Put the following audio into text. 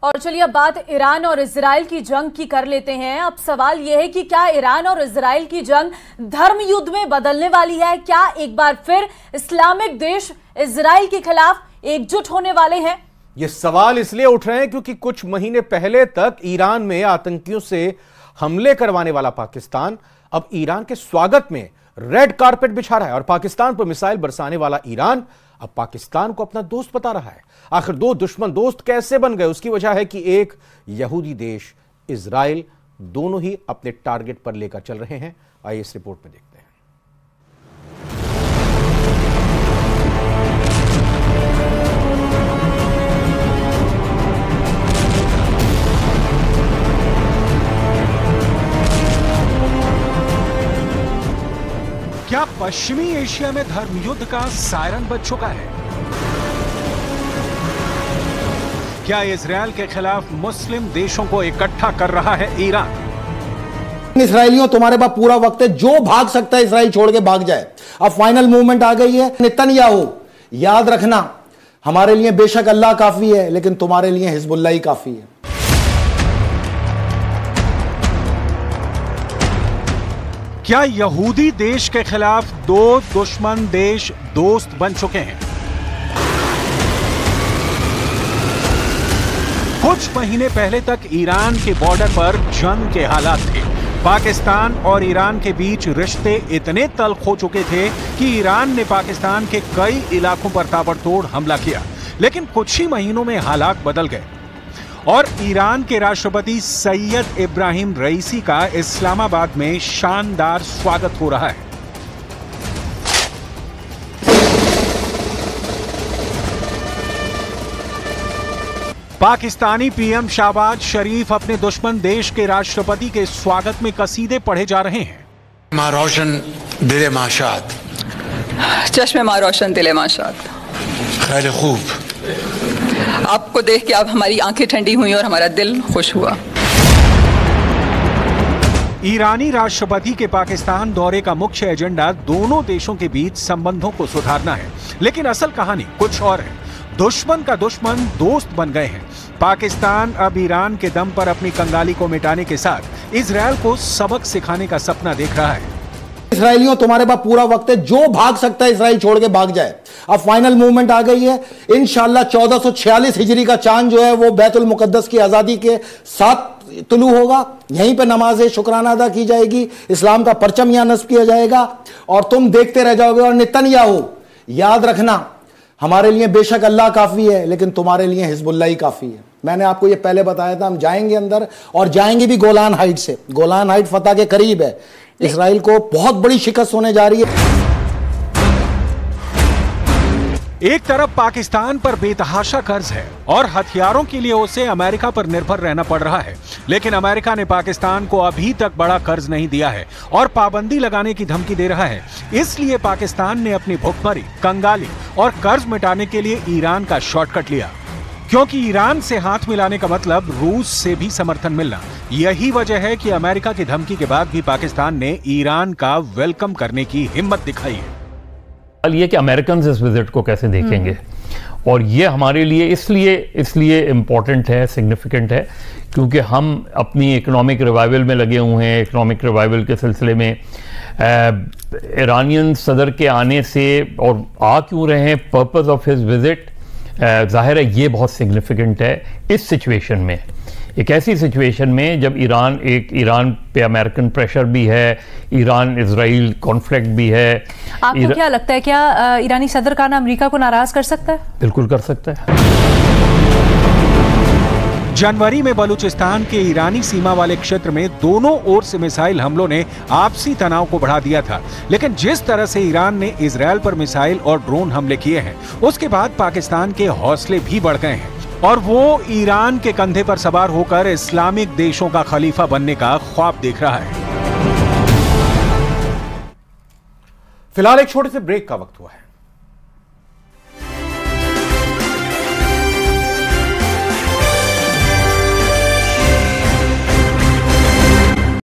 और चलिए अब बात ईरान और इजराइल की जंग की कर लेते हैं। अब सवाल यह है कि क्या ईरान और इजराइल की जंग धर्म युद्ध में बदलने वाली है? क्या एक बार फिर इस्लामिक देश इजराइल के खिलाफ एकजुट होने वाले हैं? ये सवाल इसलिए उठ रहे हैं क्योंकि कुछ महीने पहले तक ईरान में आतंकियों से हमले करवाने वाला पाकिस्तान अब ईरान के स्वागत में रेड कारपेट बिछा रहा है और पाकिस्तान पर मिसाइल बरसाने वाला ईरान अब पाकिस्तान को अपना दोस्त बता रहा है। आखिर दो दुश्मन दोस्त कैसे बन गए? उसकी वजह है कि एक यहूदी देश इजराइल दोनों ही अपने टारगेट पर लेकर चल रहे हैं। आइए इस रिपोर्ट में देखते हैं। क्या पश्चिमी एशिया में धर्म युद्ध का सायरन बज चुका है? क्या इजराइल के खिलाफ मुस्लिम देशों को इकट्ठा कर रहा है ईरान? इसराइलियों, तुम्हारे पास पूरा वक्त है, जो भाग सकता है इसराइल छोड़ के भाग जाए। अब फाइनल मूवमेंट आ गई है। नेतन्याहू, याद रखना, हमारे लिए बेशक अल्लाह काफी है, लेकिन तुम्हारे लिए हिजबुल्लाह ही काफी है। क्या यहूदी देश के खिलाफ दो दुश्मन देश दोस्त बन चुके हैं? कुछ महीने पहले तक ईरान के बॉर्डर पर जंग के हालात थे। पाकिस्तान और ईरान के बीच रिश्ते इतने तल्ख हो चुके थे कि ईरान ने पाकिस्तान के कई इलाकों पर ताबड़तोड़ हमला किया। लेकिन कुछ ही महीनों में हालात बदल गए और ईरान के राष्ट्रपति सैयद इब्राहिम रईसी का इस्लामाबाद में शानदार स्वागत हो रहा है। पाकिस्तानी पीएम शहबाज शरीफ अपने दुश्मन देश के राष्ट्रपति के स्वागत में कसीदे पढ़े जा रहे हैं। माँ रोशन दिले माशात, चश्मे माँ रोशन दिले माशात। खैर खूब, आपको देख के अब हमारी आंखें ठंडी हुई और हमारा दिल खुश हुआ। ईरानी राष्ट्रपति के पाकिस्तान दौरे का मुख्य एजेंडा दोनों देशों के बीच संबंधों को सुधारना है, लेकिन असल कहानी कुछ और है। दुश्मन का दुश्मन दोस्त बन गए हैं। पाकिस्तान अब ईरान के दम पर अपनी कंगाली को मिटाने के साथ इजराइल को सबक सिखाने का सपना देख रहा है। इसराइलियों, तुम्हारे पास पूरा वक्त है, जो भाग सकता है इसराइल छोड़ के भाग जाए। अब फाइनल मूवमेंट आ गई है। इंशाल्लाह 1446 हिजरी का चांद जो है वो बैतुल मुकद्दस की आजादी के साथ तुलू होगा। यहीं पे नमाज शुक्राना अदा की जाएगी, इस्लाम का परचम यहां नस्ब किया जाएगा और तुम देखते रह जाओगे। और नेतन्याहू, याद रखना, हमारे लिए बेशक अल्लाह काफी है, लेकिन तुम्हारे लिए हिजबुल्लाह ही काफी है। मैंने आपको ये पहले बताया था, हम जाएंगे अंदर और जाएंगे भी गोलान हाइट से। गोलान हाइट फतह के करीब है। इसराइल को बहुत बड़ी शिकस्त होने जा रही है। एक तरफ पाकिस्तान पर बेतहाशा कर्ज है और हथियारों के लिए उसे अमेरिका पर निर्भर रहना पड़ रहा है, लेकिन अमेरिका ने पाकिस्तान को अभी तक बड़ा कर्ज नहीं दिया है और पाबंदी लगाने की धमकी दे रहा है। इसलिए पाकिस्तान ने अपनी भुखमरी, कंगाली और कर्ज मिटाने के लिए ईरान का शॉर्टकट लिया, क्योंकि ईरान से हाथ मिलाने का मतलब रूस से भी समर्थन मिलना। यही वजह है कि अमेरिका की धमकी के बाद भी पाकिस्तान ने ईरान का वेलकम करने की हिम्मत दिखाई है। ये कि अमेरिकन इस विजिट को कैसे देखेंगे, और ये हमारे लिए इसलिए इम्पॉर्टेंट है, सिग्निफिकेंट है, क्योंकि हम अपनी इकोनॉमिक रिवाइवल में लगे हुए हैं। इकोनॉमिक रिवाइवल के सिलसिले में ईरानियन सदर के आने से, और आ क्यों रहे हैं, पर्पस ऑफ हिज विजिट, जाहिर है ये बहुत सिग्निफिकेंट है इस सिचुएशन में। एक ऐसी सिचुएशन में जब ईरान पे अमेरिकन प्रेशर भी है, ईरान इजराइल कॉन्फ्लिक्ट भी है। आपको क्या लगता है, क्या ईरानी सदर का अमेरिका को नाराज कर सकता है? बिल्कुल कर सकता है। जनवरी में बलूचिस्तान के ईरानी सीमा वाले क्षेत्र में दोनों ओर से मिसाइल हमलों ने आपसी तनाव को बढ़ा दिया था, लेकिन जिस तरह से ईरान ने इजराइल पर मिसाइल और ड्रोन हमले किए हैं, उसके बाद पाकिस्तान के हौसले भी बढ़ गए हैं और वो ईरान के कंधे पर सवार होकर इस्लामिक देशों का खलीफा बनने का ख्वाब देख रहा है। फिलहाल एक छोटे से ब्रेक का वक्त हुआ है।